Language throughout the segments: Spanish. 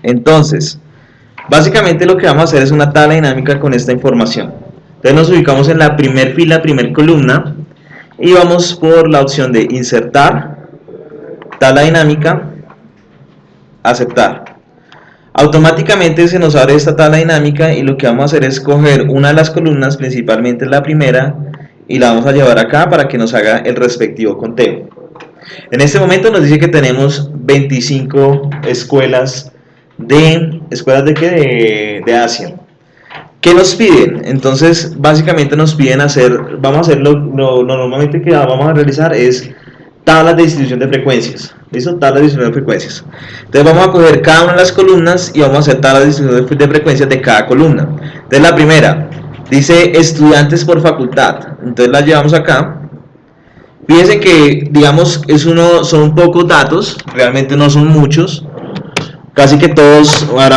Entonces, básicamente lo que vamos a hacer es una tabla dinámica con esta información. Entonces nos ubicamos en la primer fila, primer columna, y vamos por la opción de insertar, tabla dinámica, aceptar. Automáticamente se nos abre esta tabla dinámica y lo que vamos a hacer es coger una de las columnas, principalmente la primera, y la vamos a llevar acá para que nos haga el respectivo conteo. En este momento nos dice que tenemos 25 escuelas de Asia. ¿Qué nos piden? Entonces básicamente nos piden vamos a hacer lo normalmente que vamos a realizar es tablas de distribución de frecuencias. ¿Listo? Tablas de distribución de frecuencias. Entonces vamos a coger cada una de las columnas y vamos a hacer tablas de distribución de frecuencias de cada columna. Entonces la primera dice estudiantes por facultad. Entonces la llevamos acá. Fíjense que, digamos, son pocos datos, realmente no son muchos. Casi que todos, habrá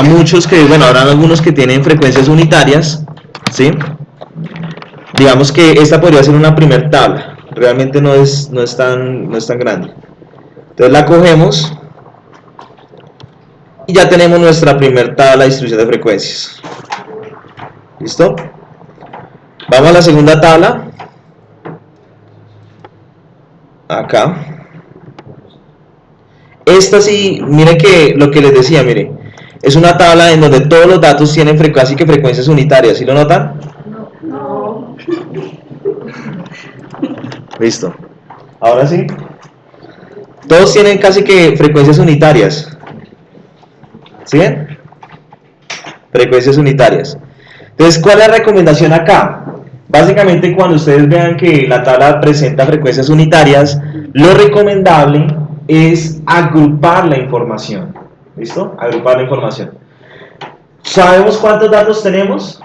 algunos que tienen frecuencias unitarias, ¿sí? Digamos que esta podría ser una primer tabla, realmente no es tan grande. Entonces la cogemos y ya tenemos nuestra primer tabla de distribución de frecuencias. ¿Listo? Vamos a la segunda tabla. Acá. Esta sí, miren que lo que les decía, mire, es una tabla en donde todos los datos tienen casi que frecuencias unitarias, ¿sí lo notan? No. Listo. Ahora sí. Todos tienen casi que frecuencias unitarias. ¿Sí ven? Frecuencias unitarias. Entonces, ¿cuál es la recomendación acá? Básicamente, cuando ustedes vean que la tabla presenta frecuencias unitarias, lo recomendable es agrupar la información. ¿Listo? Agrupar la información. ¿Sabemos cuántos datos tenemos?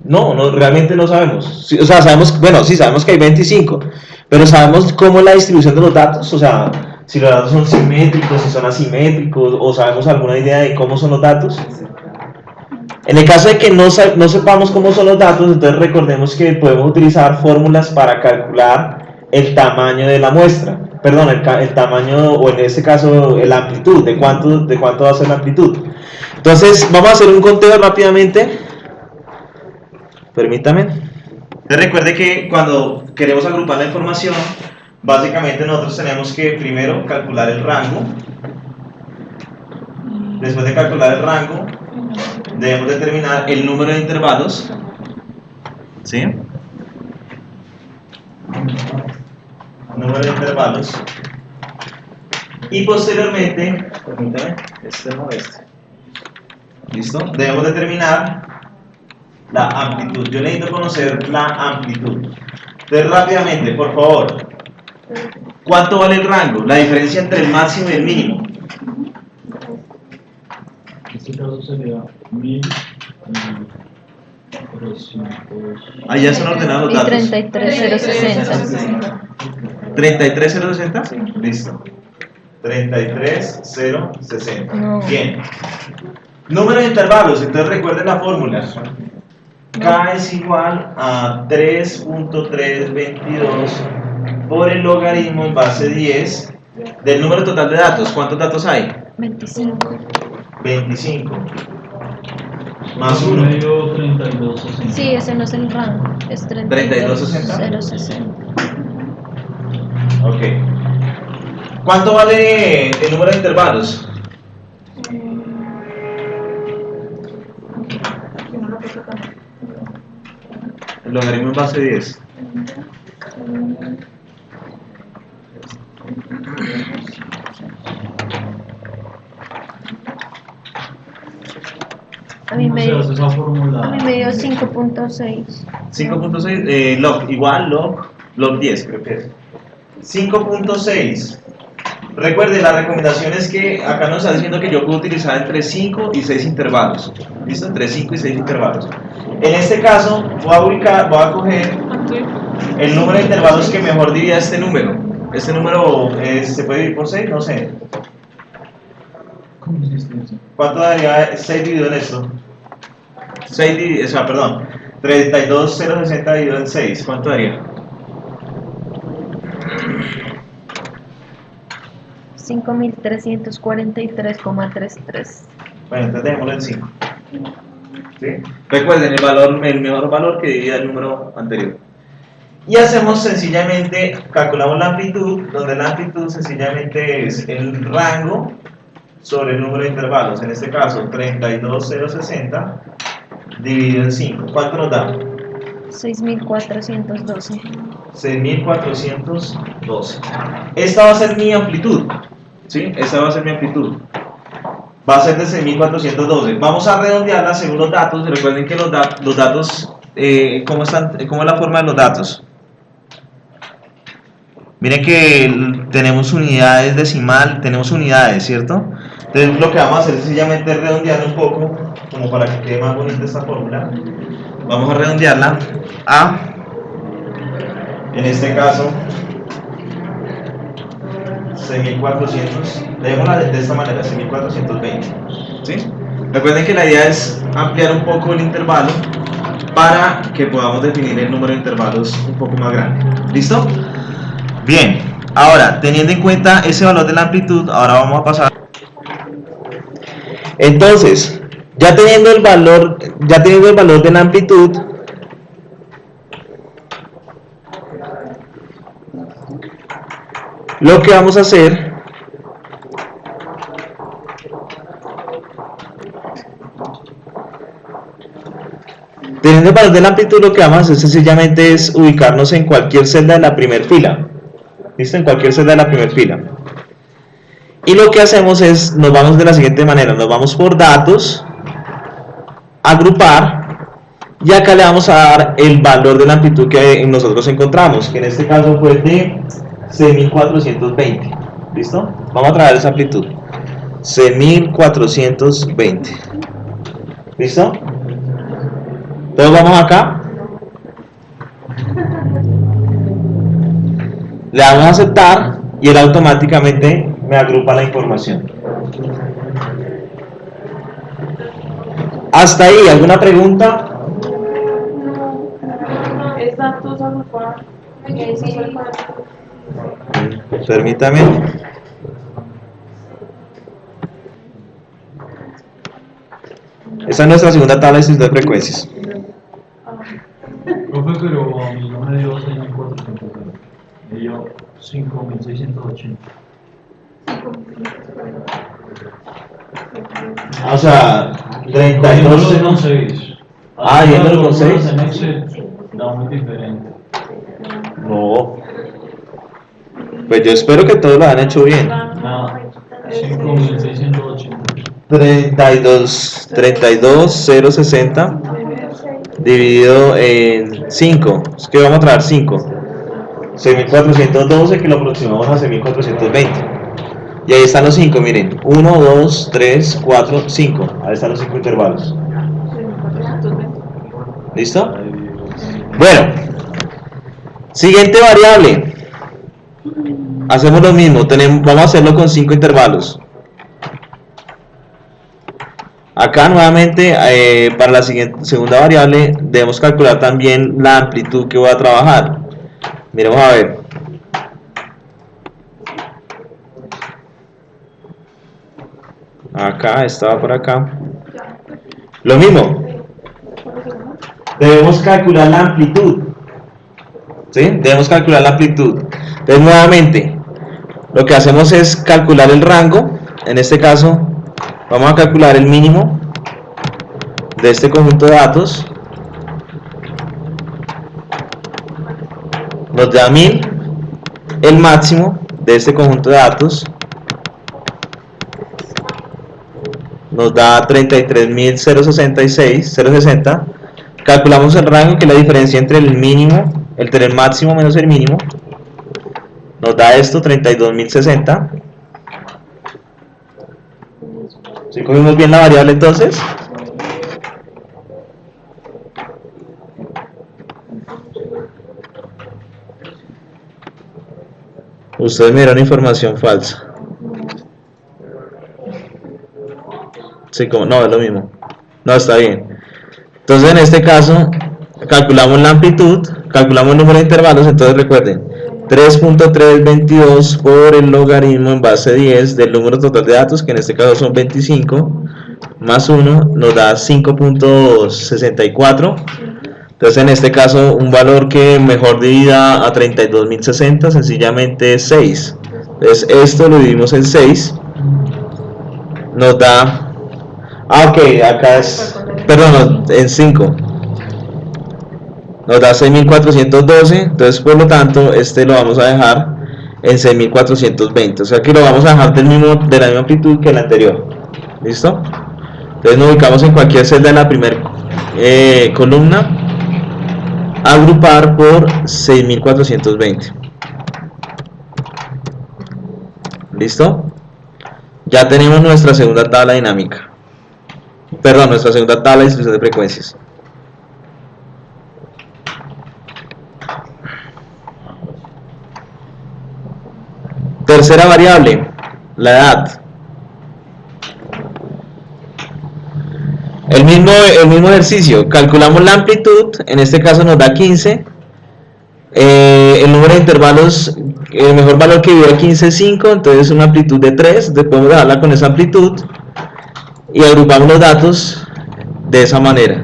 No, realmente no sabemos. Sí, o sea, sabemos que hay 25, pero sabemos cómo es la distribución de los datos, o sea, si los datos son simétricos, si son asimétricos, o sabemos alguna idea de cómo son los datos. En el caso de que no sepamos cómo son los datos, entonces recordemos que podemos utilizar fórmulas para calcular el tamaño de la muestra, perdón, el tamaño, o en este caso, la amplitud, de cuánto va a ser la amplitud. Entonces, vamos a hacer un conteo rápidamente. Permítame. Entonces recuerde que cuando queremos agrupar la información, básicamente nosotros tenemos que primero calcular el rango. Después de calcular el rango, debemos determinar el número de intervalos. ¿Sí? Número de intervalos. Y posteriormente, permítame, ¿listo? Debemos determinar la amplitud. Yo necesito conocer la amplitud. Entonces, rápidamente, por favor, ¿cuánto vale el rango? La diferencia entre el máximo y el mínimo. En este caso sería 1000 y 300. Ahí ya están ordenados los datos. 33060. 33060. Sí. Listo. 33060. No. Bien. Número de intervalos. Entonces recuerden la fórmula. K es igual a 3.322 por el logaritmo en base 10 del número total de datos. ¿Cuántos datos hay? 25. 25 más 1. Medio 3260. Sí, ese no es el rango, es 3260. Ok. 060. ¿Cuánto vale el número de intervalos? El logaritmo en base 10. A mí me dio esa fórmula. 5.6. 5.6, log, igual log 10, creo que es. 5.6. Recuerde, la recomendación es que acá nos está diciendo que yo puedo utilizar entre 5 y 6 intervalos. ¿Listo? Entre 5 y 6 intervalos. En este caso, voy a coger el número de intervalos que mejor divida este número. Este número se puede dividir por 6, no sé. ¿Cómo hiciste eso? ¿Cuánto daría 6 dividido en esto? 32060 dividido en 6, ¿cuánto daría? 5.343,33. Bueno, entonces dejémoslo en 5. ¿Sí? Recuerden el valor, el mejor valor que divida el número anterior. Y hacemos sencillamente, calculamos la amplitud, donde la amplitud sencillamente es el rango sobre el número de intervalos. En este caso, 32,060 dividido en 5. ¿Cuánto nos da? 6.412. 6.412. Esta va a ser mi amplitud. ¿Sí? Esta va a ser mi amplitud. Va a ser de 6.412. Vamos a redondearla según los datos. Recuerden que los datos, ¿cómo es la forma de los datos? Miren que tenemos unidades decimal, tenemos unidades, ¿cierto? Entonces lo que vamos a hacer es sencillamente redondear un poco, como para que quede más bonita esta fórmula. Vamos a redondearla a, en este caso, 6.400, dejémosla de esta manera, 6.420, ¿sí? Recuerden que la idea es ampliar un poco el intervalo para que podamos definir el número de intervalos un poco más grande. ¿Listo? Bien, ahora, teniendo en cuenta ese valor de la amplitud, ahora vamos a pasar. Entonces, ya teniendo el valor de la amplitud, lo que vamos a hacer teniendo el valor de la amplitud, lo que vamos a hacer sencillamente es ubicarnos en cualquier celda de la primera fila. ¿Listo? En cualquier celda de la primera fila. Y lo que hacemos es, nos vamos de la siguiente manera, nos vamos por datos, agrupar, y acá le vamos a dar el valor de la amplitud que nosotros encontramos, que en este caso fue de 6.420. ¿Listo? Vamos a traer esa amplitud. 6.420. ¿Listo? Todos vamos acá. Le damos a aceptar y él automáticamente me agrupa la información. ¿Hasta ahí alguna pregunta? Es datos agrupar. Permítame. Esta es nuestra segunda tabla de distribución de frecuencias. Profe, pero a mí no me dio 6.400, me dio 5.680. O sea, 32 con 6. Ah, yéndolo con 6. En Excel da muy diferente. No. Pues yo espero que todos lo han hecho bien. Nada, 5.680. 32,060 dividido en 5. Es que vamos a traer 5. 6.412 que lo aproximamos a 6.420. Y ahí están los 5, miren. 1, 2, 3, 4, 5. Ahí están los 5 intervalos. ¿Listo? Bueno. Siguiente variable. Hacemos lo mismo. Vamos a hacerlo con 5 intervalos. Acá nuevamente para la segunda variable debemos calcular también la amplitud que voy a trabajar. Miremos a ver. Acá, estaba por acá. Lo mismo. Debemos calcular la amplitud. ¿Sí? Debemos calcular la amplitud. Entonces nuevamente lo que hacemos es calcular el rango. En este caso vamos a calcular el mínimo de este conjunto de datos. Nos da 1000. El máximo de este conjunto de datos nos da 33.060. Calculamos el rango, que es la diferencia entre el mínimo, entre el máximo menos el mínimo. Nos da esto, 32.060. ¿Sí cogimos bien la variable entonces? Ustedes me dieron información falsa. Sí, como no, es lo mismo. No, está bien. Entonces en este caso calculamos la amplitud, calculamos el número de intervalos. Entonces recuerden, 3.322 por el logaritmo en base 10 del número total de datos, que en este caso son 25, más 1 nos da 5.64. Entonces en este caso un valor que mejor divida a 32.060 sencillamente es 6. Entonces esto lo dividimos en 6, nos da, ok, acá es, perdón, en 5, nos da 6.412. Entonces por lo tanto este lo vamos a dejar en 6.420, o sea que lo vamos a dejar de la misma amplitud que el anterior. ¿Listo? Entonces nos ubicamos en cualquier celda de la primera columna, agrupar por 6.420. ¿Listo? Ya tenemos nuestra segunda tabla dinámica, perdón, nuestra segunda tabla de distribución de frecuencias. Tercera variable, la edad. El mismo ejercicio, calculamos la amplitud, en este caso nos da 15, el número de intervalos, el mejor valor que dio a 15 es 5, entonces una amplitud de 3, podemos dejarla con esa amplitud, y agrupamos los datos de esa manera,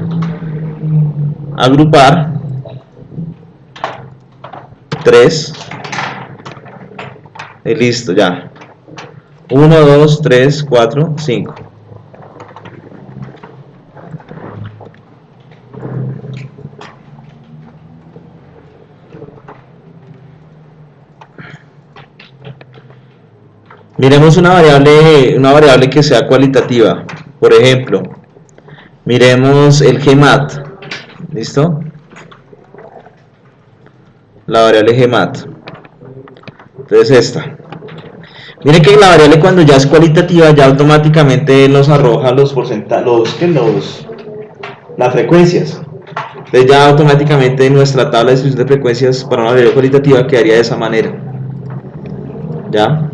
agrupar 3, y listo, ya, 1, 2, 3, 4, 5. Miremos una variable que sea cualitativa. Por ejemplo, miremos el GMAT. ¿Listo? La variable GMAT. Entonces esta. Miren que la variable cuando ya es cualitativa ya automáticamente nos arroja los porcentajes, las frecuencias. Entonces ya automáticamente nuestra tabla de distribución de frecuencias para una variable cualitativa quedaría de esa manera. ¿Ya?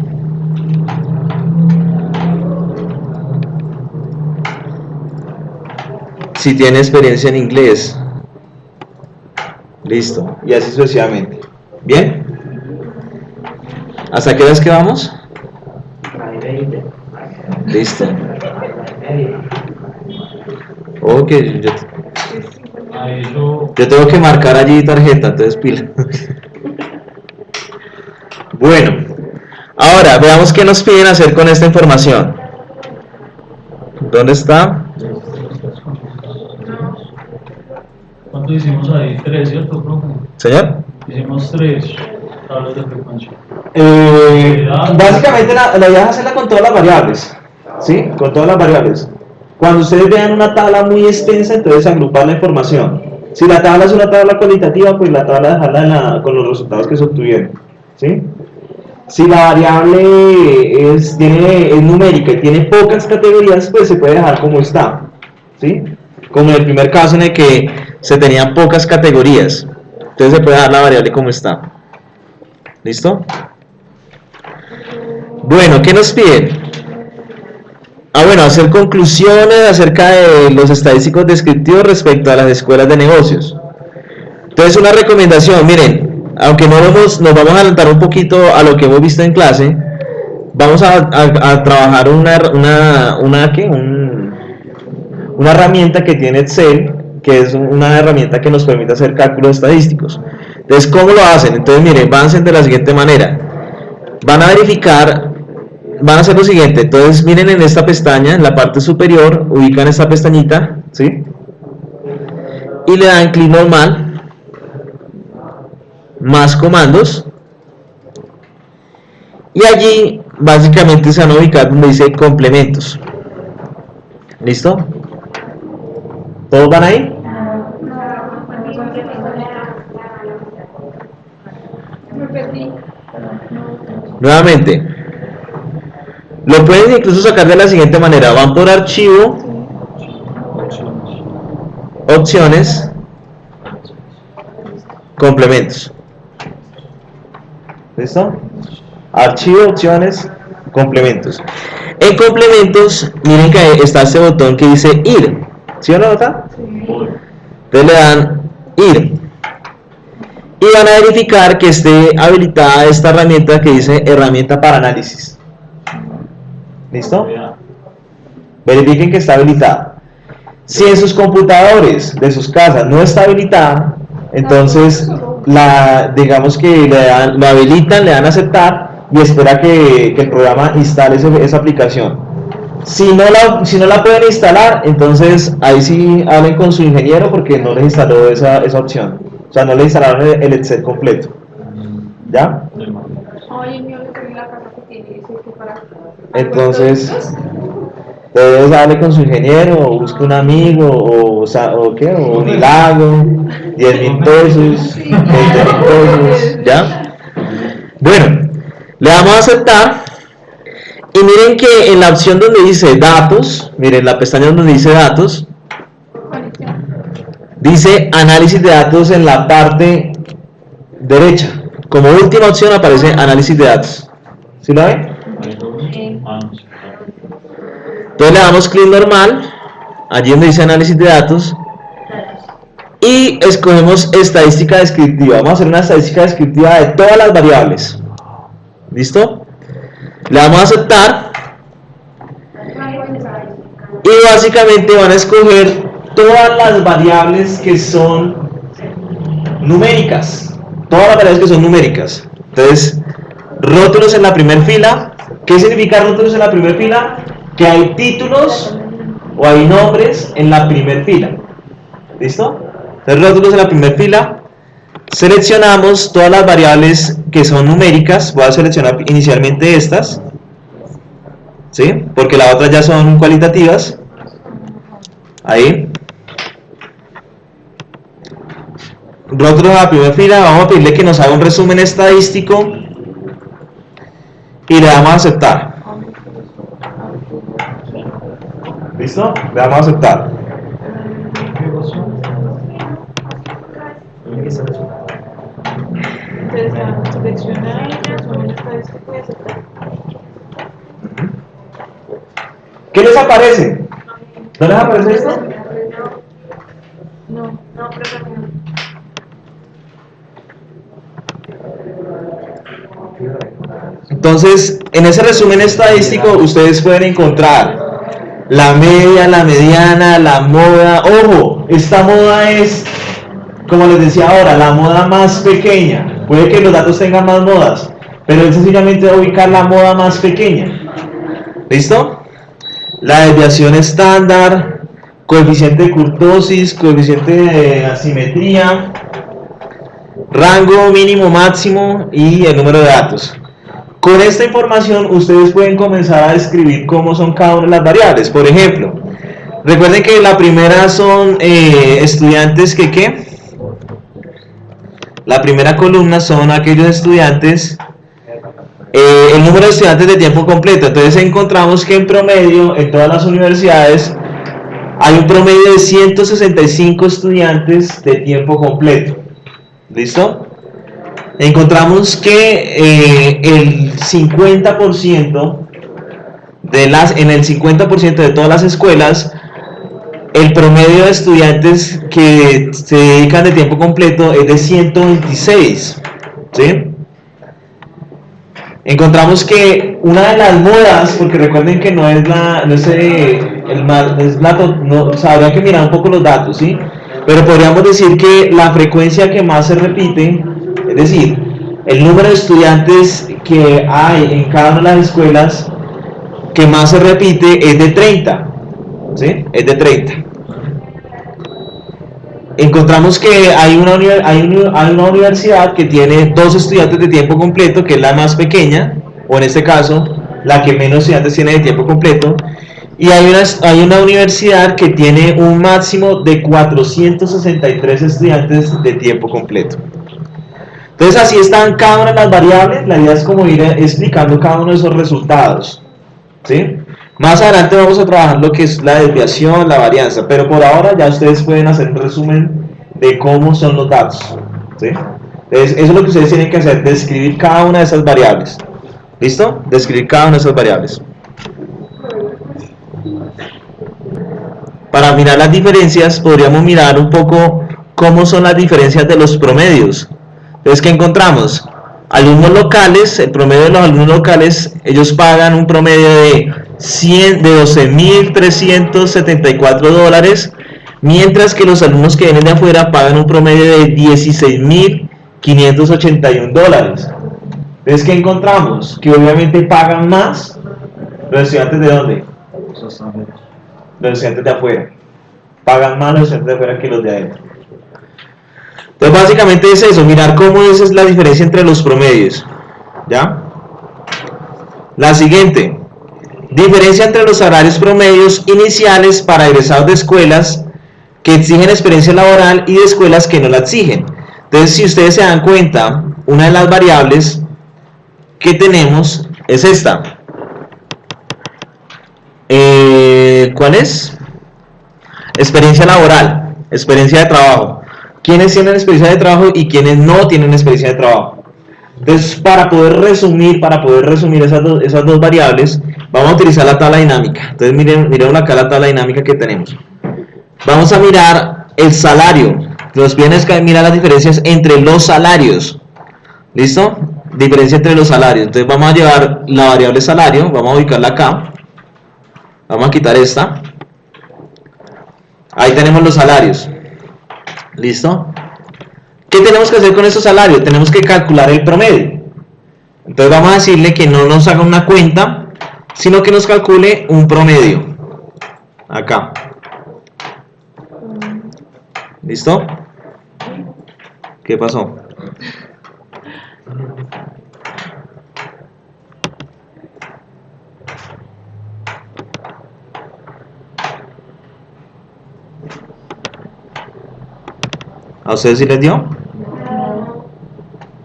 Si tiene experiencia en inglés, listo, y así sucesivamente. ¿Bien? ¿Hasta qué horas que vamos? Listo. Ok, yo tengo que marcar allí tarjeta, entonces pila. Bueno, ahora veamos qué nos piden hacer con esta información. ¿Dónde está? ¿Cuánto hicimos ahí? 3, ¿cierto, profe? ¿Señor? Hicimos 3 tablas de frecuencia. Básicamente la idea es hacerla con todas las variables, ¿sí? Con todas las variables. Cuando ustedes vean una tabla muy extensa, entonces agrupar la información. Si la tabla es una tabla cualitativa, pues la tabla dejarla con los resultados que se obtuvieron, ¿sí? Si la variable es numérica y tiene pocas categorías, pues se puede dejar como está, ¿sí? Como en el primer caso en el que se tenían pocas categorías, entonces se puede dejar la variable como está. ¿Listo? Bueno, ¿qué nos piden? Bueno, hacer conclusiones acerca de los estadísticos descriptivos respecto a las escuelas de negocios. Entonces, una recomendación, miren, aunque nos vamos a adelantar un poquito a lo que hemos visto en clase, vamos a trabajar una herramienta que tiene Excel, que es una herramienta que nos permite hacer cálculos estadísticos. Entonces, ¿cómo lo hacen? Entonces, miren, van a hacer de la siguiente manera. Van a verificar, van a hacer lo siguiente. Entonces, miren en esta pestaña, en la parte superior, ubican esta pestañita, ¿sí? Y le dan clic normal, más comandos. Y allí, básicamente, se van a ubicar donde dice complementos. ¿Listo? ¿Todos van ahí? Nuevamente, lo pueden incluso sacar de la siguiente manera. Van por archivo, opciones, complementos. ¿Listo? Archivo, opciones, complementos. En complementos, miren que está este botón que dice ir. ¿Sí o no, nota? Entonces le dan ir. y van a verificar que esté habilitada esta herramienta que dice herramienta para análisis. ¿Listo? Verifiquen que está habilitada. Si en sus computadores de sus casas no está habilitada, entonces digamos que lo habilitan, le dan a aceptar y espera que el programa instale esa aplicación. Si no la pueden instalar, entonces ahí sí hablen con su ingeniero porque no les instaló esa opción. O sea, no le instalaron el Excel completo. ¿Ya? Oye, mío, le pedí la casa que tiene, dice que para... Entonces, ustedes hablen con su ingeniero, o busque un amigo, o ¿qué? O un lago, 10.000 pesos, 20.000 pesos, ¿ya? Bueno, le damos a aceptar, y miren que en la opción donde dice datos, miren la pestaña donde dice datos, dice análisis de datos en la parte derecha. Como última opción aparece análisis de datos. ¿Sí lo ven? Entonces le damos clic normal, allí donde dice análisis de datos, y escogemos estadística descriptiva. Vamos a hacer una estadística descriptiva de todas las variables. ¿Listo? Le damos a aceptar, y básicamente van a escoger todas las variables que son numéricas. Todas las variables que son numéricas. Entonces, rótulos en la primera fila. ¿Qué significa rótulos en la primera fila? Que hay títulos o hay nombres en la primera fila. ¿Listo? Entonces, rótulos en la primera fila. Seleccionamos todas las variables que son numéricas. Voy a seleccionar inicialmente estas, ¿sí? Porque las otras ya son cualitativas. Ahí. Rótulos en la primera fila. Vamos a pedirle que nos haga un resumen estadístico y le damos a aceptar. ¿Listo? Le damos a aceptar. Entonces, seleccionar, resumen estadístico y aceptar. ¿Qué les aparece? ¿No les aparece esto? No, pero no. Entonces, en ese resumen estadístico ustedes pueden encontrar la media, la mediana, la moda. Ojo, esta moda es, como les decía ahora, la moda más pequeña. Puede que los datos tengan más modas, pero es sencillamente ubicar la moda más pequeña. ¿Listo? La desviación estándar, coeficiente de kurtosis, coeficiente de asimetría, rango mínimo máximo y el número de datos. Con esta información ustedes pueden comenzar a describir cómo son cada una de las variables. Por ejemplo, recuerden que la primera son estudiantes que ¿qué? La primera columna son aquellos estudiantes, el número de estudiantes de tiempo completo. Entonces encontramos que en promedio en todas las universidades hay un promedio de 165 estudiantes de tiempo completo. ¿Listo? Encontramos que el 50% en el 50% de todas las escuelas, el promedio de estudiantes que se dedican de tiempo completo es de 126. ¿Sí? Encontramos que una de las modas, porque recuerden que no es habría que mirar un poco los datos, ¿sí? Pero podríamos decir que la frecuencia que más se repite, es decir, el número de estudiantes que hay en cada una de las escuelas que más se repite es de 30, ¿sí? Es de 30. Encontramos que hay una universidad que tiene 2 estudiantes de tiempo completo, que es la más pequeña, o en este caso, la que menos estudiantes tiene de tiempo completo, y hay una universidad que tiene un máximo de 463 estudiantes de tiempo completo. Entonces así están cada una de las variables. La idea es como ir explicando cada uno de esos resultados, ¿sí? Más adelante vamos a trabajar lo que es la desviación, la varianza, pero por ahora ya ustedes pueden hacer un resumen de cómo son los datos, ¿sí? Entonces eso es lo que ustedes tienen que hacer, describir cada una de esas variables. ¿Listo? Describir cada una de esas variables. Para mirar las diferencias, podríamos mirar un poco cómo son las diferencias de los promedios. Entonces, ¿qué encontramos? Alumnos locales, el promedio de los alumnos locales, ellos pagan un promedio de 12.374 dólares, mientras que los alumnos que vienen de afuera pagan un promedio de 16.581 dólares. Entonces, ¿qué encontramos? Que obviamente pagan más los estudiantes de ¿dónde? Los estudiantes de afuera. Pagan más los estudiantes de afuera que los de adentro. Entonces, básicamente es eso, mirar cómo es la diferencia entre los promedios. ¿Ya? La siguiente. Diferencia entre los salarios promedios iniciales para egresados de escuelas que exigen experiencia laboral y de escuelas que no la exigen. Entonces, si ustedes se dan cuenta, una de las variables que tenemos es esta. ¿Cuál es? Experiencia laboral, experiencia de trabajo. ¿Quiénes tienen experiencia de trabajo y quiénes no tienen experiencia de trabajo? Entonces, para poder resumir esas dos variables, vamos a utilizar la tabla dinámica. Entonces, miren acá la tabla dinámica que tenemos. Vamos a mirar el salario. Nos piden mirar las diferencias entre los salarios. ¿Listo? Diferencia entre los salarios. Entonces, vamos a llevar la variable salario, vamos a ubicarla acá. Vamos a quitar esta. Ahí tenemos los salarios. ¿Listo? ¿Qué tenemos que hacer con esos salarios? Tenemos que calcular el promedio. Entonces vamos a decirle que no nos haga una cuenta, sino que nos calcule un promedio. Acá. ¿Listo? ¿Qué pasó? ¿A ustedes sí les dio?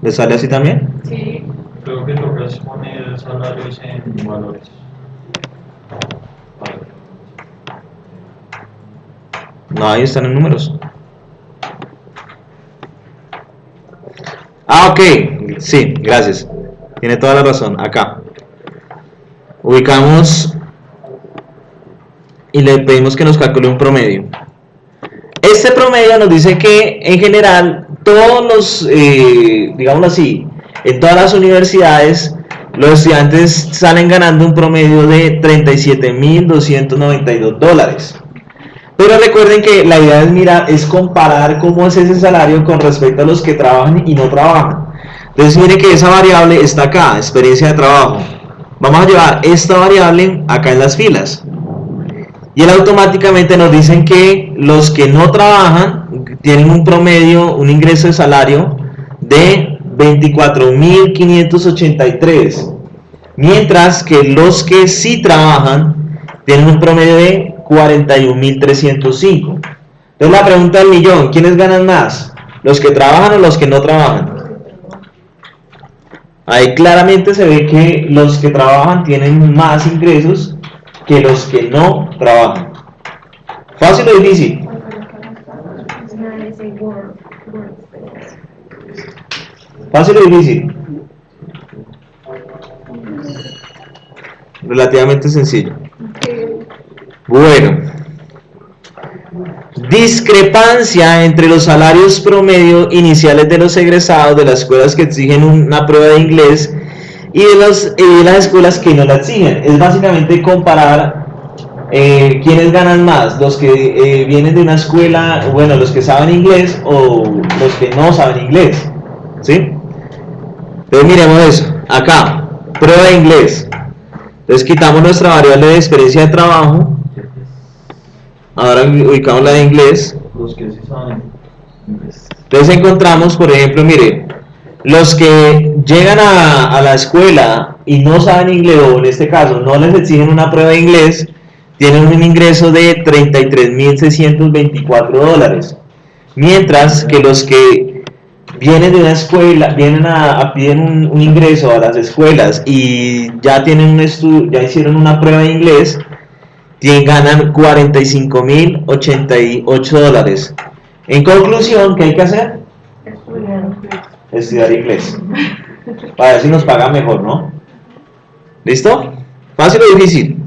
¿Les sale así también? Sí. Creo que toca poner salarios en valores. No, ahí están en números. Ah, ok. Sí, gracias. Tiene toda la razón. Acá. Ubicamos y le pedimos que nos calcule un promedio. Este promedio nos dice que en general todos los, digámoslo así, en todas las universidades los estudiantes salen ganando un promedio de 37.292 dólares. Pero recuerden que la idea es comparar cómo es ese salario con respecto a los que trabajan y no trabajan. Entonces miren que esa variable está acá, experiencia de trabajo. Vamos a llevar esta variable acá en las filas. Y él automáticamente nos dicen que los que no trabajan tienen un promedio, un ingreso de salario de 24.583, mientras que los que sí trabajan tienen un promedio de 41.305. Entonces la pregunta del millón, ¿quiénes ganan más? ¿Los que trabajan o los que no trabajan? Ahí claramente se ve que los que trabajan tienen más ingresos que los que no trabajan. ¿Fácil o difícil? ¿Fácil o difícil? Relativamente sencillo. Bueno. Discrepancia entre los salarios promedio iniciales de los egresados de las escuelas que exigen una prueba de inglés y de las escuelas que no la exigen. Es básicamente comparar quiénes ganan más, los que vienen de una escuela, bueno, los que saben inglés o los que no saben inglés, ¿sí? Entonces miremos eso, acá, prueba de inglés. Entonces quitamos nuestra variable de experiencia de trabajo, ahora ubicamos la de inglés. Los que sí saben inglés. Entonces encontramos, por ejemplo, mire, los que llegan a la escuela y no saben inglés, o en este caso no les exigen una prueba de inglés, tienen un ingreso de 33.624 dólares, mientras que los que vienen de una escuela, piden un ingreso a las escuelas y ya tienen ya hicieron una prueba de inglés, ganan 45.088 dólares. En conclusión, ¿qué hay que hacer? Estudiar inglés. Para ver si nos paga mejor, ¿no? ¿Listo? ¿Fácil o difícil?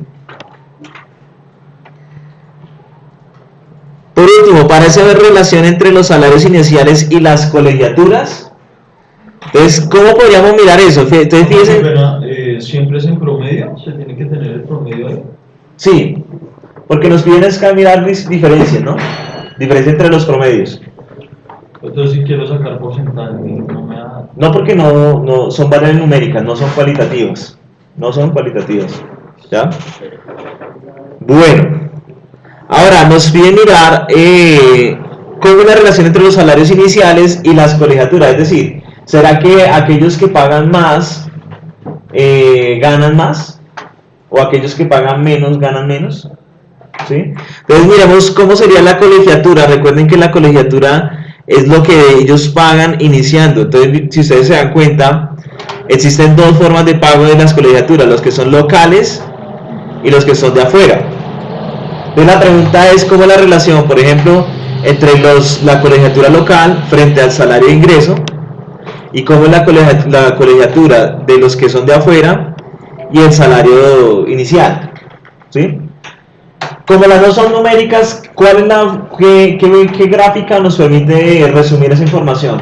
Por último, ¿parece haber relación entre los salarios iniciales y las colegiaturas? Entonces, ¿cómo podríamos mirar eso? Entonces, fíjense, Siempre es en promedio, se tiene que tener el promedio ahí. sí, porque nos piden es que mirar diferencias, ¿no? Diferencia entre los promedios. Entonces, si quiero sacar porcentaje, no me da. No, porque no son variables numéricas, no son cualitativas. No son cualitativas. ¿Ya? Bueno, ahora nos piden mirar cómo es la relación entre los salarios iniciales y las colegiaturas. Es decir, ¿será que aquellos que pagan más ganan más? ¿O aquellos que pagan menos ganan menos? ¿Sí? Entonces miremos cómo sería la colegiatura. Recuerden que la colegiatura es lo que ellos pagan iniciando. Entonces, si ustedes se dan cuenta, existen dos formas de pago de las colegiaturas, los que son locales y los que son de afuera. Entonces la pregunta es cómo es la relación, por ejemplo, entre la colegiatura local frente al salario de ingreso, y cómo es la colegiatura de los que son de afuera y el salario inicial. ¿Sí? Como las dos son numéricas, ¿cuál es qué gráfica nos permite resumir esa información?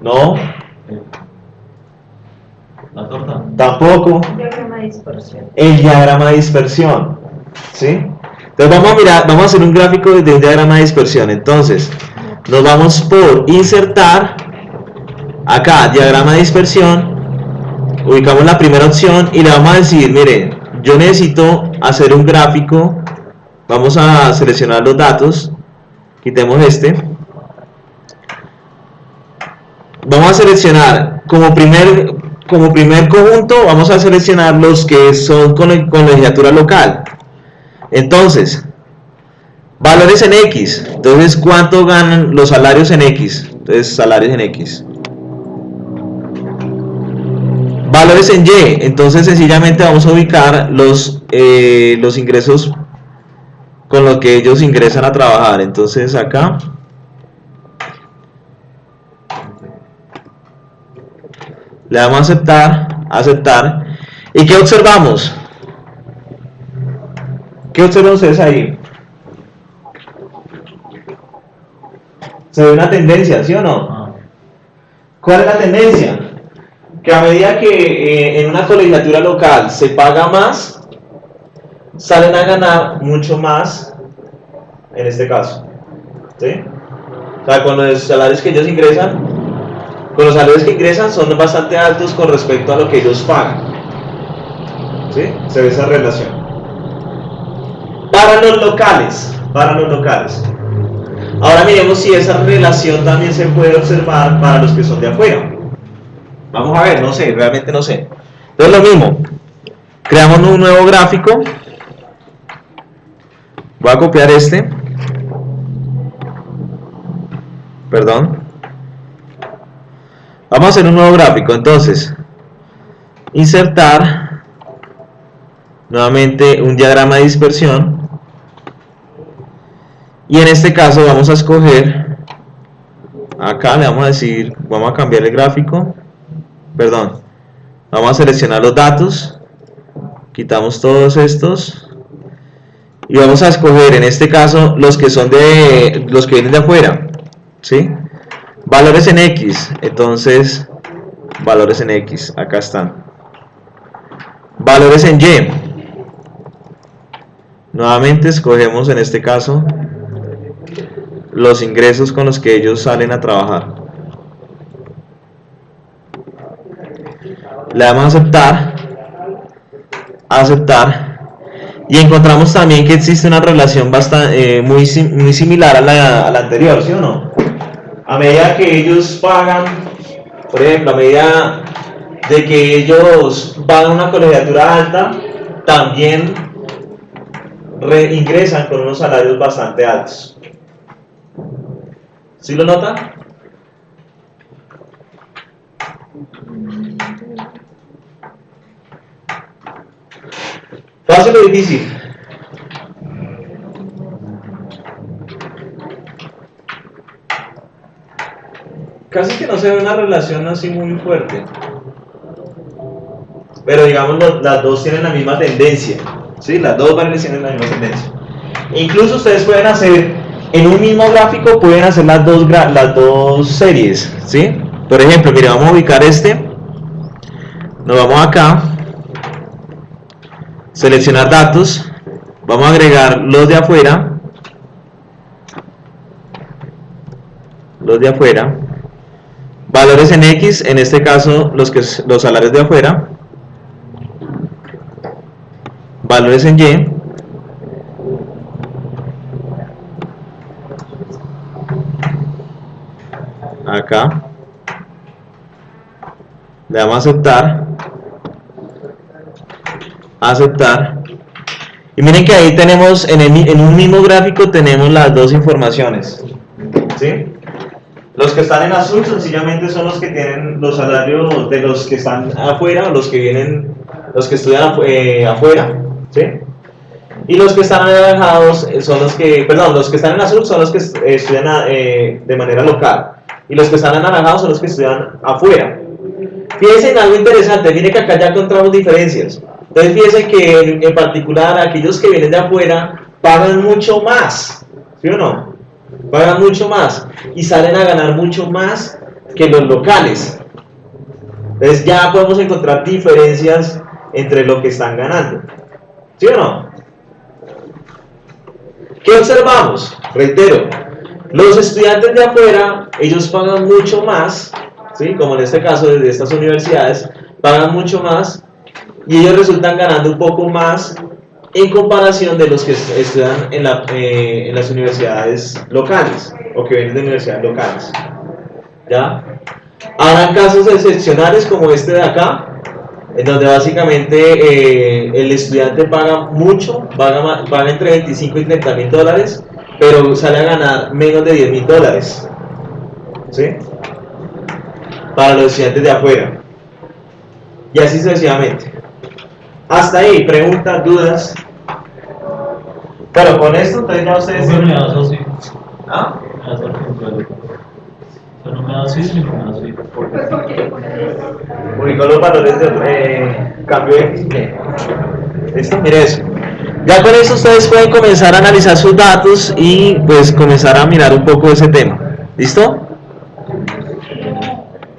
No, La torta. tampoco. Diagrama de dispersión. El diagrama de dispersión. ¿Sí? Entonces vamos a hacer un gráfico de un diagrama de dispersión. Entonces, nos vamos por insertar, acá, diagrama de dispersión. Ubicamos la primera opción y le vamos a decir, miren, yo necesito hacer un gráfico. Vamos a seleccionar los datos, quitemos este. Vamos a seleccionar como primer conjunto, vamos a seleccionar los que son con colegiatura local. Entonces, valores en X. Entonces, ¿cuánto ganan los salarios en X? Entonces, salarios en X. Valores en Y, entonces sencillamente vamos a ubicar los ingresos con los que ellos ingresan a trabajar. Entonces acá le damos a aceptar. ¿Y qué observamos? ¿Qué observan ustedes ahí? Se ve una tendencia, ¿sí o no? ¿Cuál es la tendencia? Que a medida que en una colegiatura local se paga más, salen a ganar mucho más en este caso. ¿Sí? O sea, con los salarios que ellos ingresan, son bastante altos con respecto a lo que ellos pagan. ¿Sí? Se ve esa relación. Para los locales. Ahora miremos si esa relación también se puede observar para los que son de afuera. Vamos a ver, no sé, realmente no sé. Entonces lo mismo, creamos un nuevo gráfico. Voy a copiar este. Perdón. Vamos a hacer un nuevo gráfico, entonces. Insertar. Nuevamente un diagrama de dispersión. Y en este caso vamos a escoger. Acá le vamos a decir, vamos a cambiar el gráfico. Perdón, vamos a seleccionar los datos, quitamos todos estos y vamos a escoger en este caso los que vienen de afuera, ¿sí? Valores en X, entonces valores en X, acá están. Valores en Y, nuevamente escogemos en este caso los ingresos con los que ellos salen a trabajar. Le damos a aceptar, y encontramos también que existe una relación bastante muy similar a la anterior, ¿sí o no? A medida que ellos pagan, por ejemplo, a medida de que ellos pagan una colegiatura alta, también ingresan con unos salarios bastante altos. ¿Sí lo notan? ¿Fácil o difícil? Casi que no se ve una relación así muy fuerte. Pero digamos, las dos tienen la misma tendencia. ¿Sí? Las dos variables tienen la misma tendencia. Incluso ustedes pueden hacer en un mismo gráfico pueden hacer las dos series, ¿sí? Por ejemplo, mire, vamos a ubicar nos vamos acá, seleccionar datos, vamos a agregar los de afuera, valores en X, en este caso los salarios de afuera, valores en Y, acá, le damos a aceptar, y miren que ahí tenemos, en un mismo gráfico tenemos las dos informaciones, ¿sí? Los que están en azul sencillamente son los que tienen los salarios de los que están afuera, los que estudian afuera, ¿sí? Y los que están anaranjados son los que están en azul son los que estudian de manera local, y los que están anaranjados son los que estudian afuera. Fíjense en algo interesante, miren que acá ya encontramos diferencias. Entonces fíjense que en particular aquellos que vienen de afuera pagan mucho más, ¿sí o no? Pagan mucho más y salen a ganar mucho más que los locales. Entonces ya podemos encontrar diferencias entre lo que están ganando, ¿sí o no? ¿Qué observamos? Reitero, los estudiantes de afuera, ellos pagan mucho más, ¿sí? Como en este caso desde estas universidades, pagan mucho más y ellos resultan ganando un poco más en comparación de los que estudian en las universidades locales o que vienen de universidades locales. ¿Ya? Habrán casos excepcionales como este de acá, en donde básicamente el estudiante paga mucho, paga entre 25 y 30 mil dólares, pero sale a ganar menos de 10 mil dólares, ¿sí? Para los estudiantes de afuera. Y así sucesivamente. Hasta ahí, preguntas, dudas. Pero con esto, entonces ya ustedes... ¿Cómo me das así? ¿Ah? Me das al contrario. O sea, no me das así, sino me das así. Pues porque le pones eso. Ubicó los valores de cambio de X y Y. ¿Listo? Mire eso. Ya con eso ustedes pueden comenzar a analizar sus datos y pues comenzar a mirar un poco ese tema. ¿Listo?